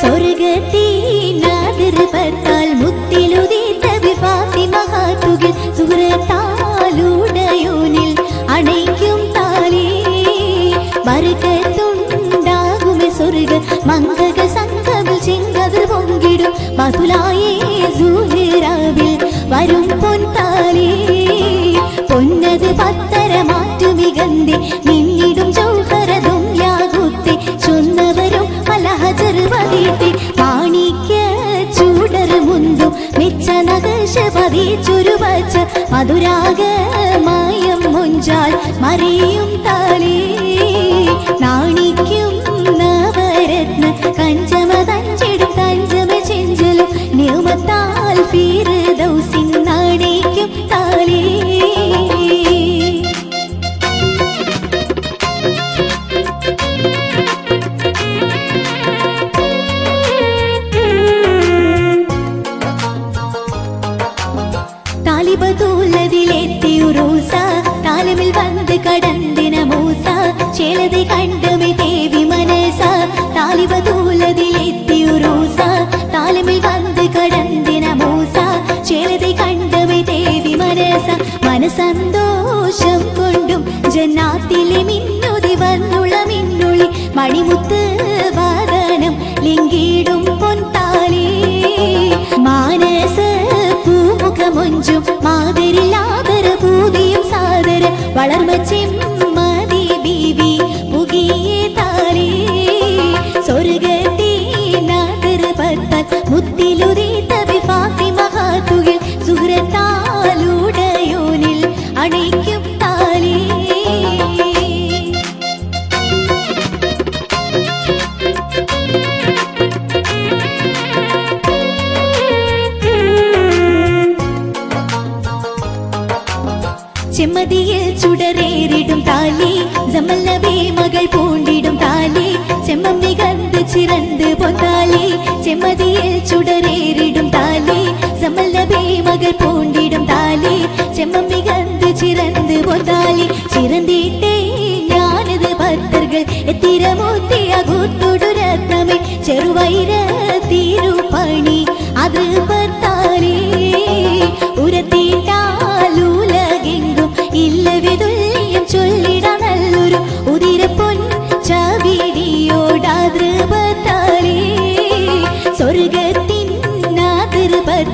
സ്വർഗത്തിനാതിർപ്പത്താൽ മുത്തിലുദീത്ത ഫാത്തിമ ഹാത്തുകിൽ സുഹൃത്താലുടയോനിൽ അണയ്ക്കും താലേ ബർക്കത്തുണ്ടാകുമേ സ്വർഗ മംഗക സംഘമിൽ ചെങ്കതിർ പൊങ്കിടും മധുലായേ സുഹ്റാവിൽ വരും പൊൻതാലേ പൊന്നത് പത്തര മാറ്റുമികന്തി നിന്നിടും ചൗഹരതും യാകുത്തെ ചൊന്നവരും മലഹജർ വതീത്തെ മാണിക്യ ചൂടർ മുന്തും മെച്ച നകശ പതിച്ചുരുവച്ച മധുരാഗമായം മുഞ്ചാൽ മറിയും താലേ നാണിക്കും നവരത്ന കഞ്ചമതഞ്ചിടും തഞ്ചമ ചെഞ്ചലും നിയമത്താൽ ഫിർദൗസിൻ നാണിക്കും താലേ താലിബതൂലതിലെത്തിയുറൂസ താലമിൽ വന്ന് കടന്തിന മൂസ ചേലതെ കണ്ടമേ ദേവി മനസ താലിബതൂലതിലെത്തിയുറൂസ താലമിൽ വന്ന് കടന്തിന മൂസ ചേലതെ കണ്ടമേ ദേവി മനസ മനസന്തോഷം കൊണ്ടും ജന്നാത്തിലെ മിന്നുതി വന്നുള്ള മിന്നുള്ളി മണിമുത്ത് വാദനം ലിംഗിടും പൊൻതാലേ മാനസ പൂമുഖമൊഞ്ചും മാതരിലാദര പൂതിയും സാദര വളർമ ചെമ്മതി ബീവി പുകിയേ താലേ സ്വർഗത്തിനാതിർപ്പത്താൽ മുത്തിലുദീത്ത ഫാത്തിമ ഹാത്തുകിൽ സുഹൃത്താലുടയോനിൽ അണയ്ക്കും താലേ ചെമ്മതിയിൽ ചുടരേറിടും താലി ജമല്ലവേ മകൾ പൂണ്ടിടും താലി ചെമ്മം നികந்து ചിറந்து പൊന്താലി ചെമ്മതിയിൽ ചുടരേറിടും താലി ജമല്ലവേ മകൾ പൂണ്ടിടും താലി ചെമ്മം നികந்து ചിറந்து പൊന്താലി ചിറന്തിട്ടേ ഞാനത് ഭക്തர்கள் എത്തിരമൂർത്തിയാകൂത്തൊടു രത്നമേ ചെറുവൈര തിരുപ്പണി അത് ഭർത്താലേ ഉരത്തിട്ടാലൂലകെങ്കും ഇല്ലവിതുല്യം ചൊല്ലിട നല്ലൊരു ഉദിരപ്പൊൻ ചവിടിയോടാതൃപത്താലേ സ്വർഗത്തിനാതിർപ്പത്താൽ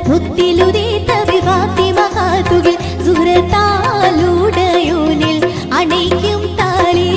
മുത്തിലുദീത്ത ഫാത്തിമ ഹാത്തുകിൽ സുഹൃത്താലുടയോനിൽ അണയ്ക്കും താലേ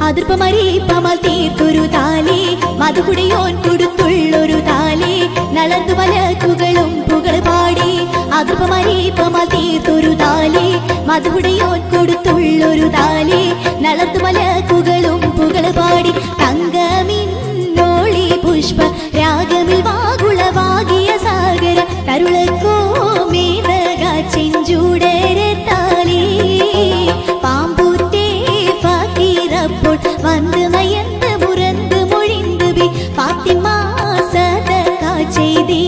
അതിർപ്പമരീപ്പമൽ തീർത്തൊരു താലേ മധുകുടിയോൻ കൊടുത്തുള്ളൊരു താലേ നളർന്നു മലക്കുകളും പുകൾ പാടി അതിർപ്പമരീപ്പമൽ തീർത്തൊരു താലേ മധുകുടിയോൻ കൊടുത്തുള്ളൊരു താലേ നളർന്നു മലക്കുകളും പുകൾ പാടി തങ്കമിന്നോളി പുഷ്പ രാഗമിൽ വാകുളവാകിയ സാഗര തരുളക്കോ മേനക ചെഞ്ചൂടരെ താലേ പാമ്പൂത്തേ ഫക്കീറപ്പോൾ വന്ന് നയന്ന് മുറந்து മൊഴിந்து ബി ഫാത്തിമ സദക ചെയ്തി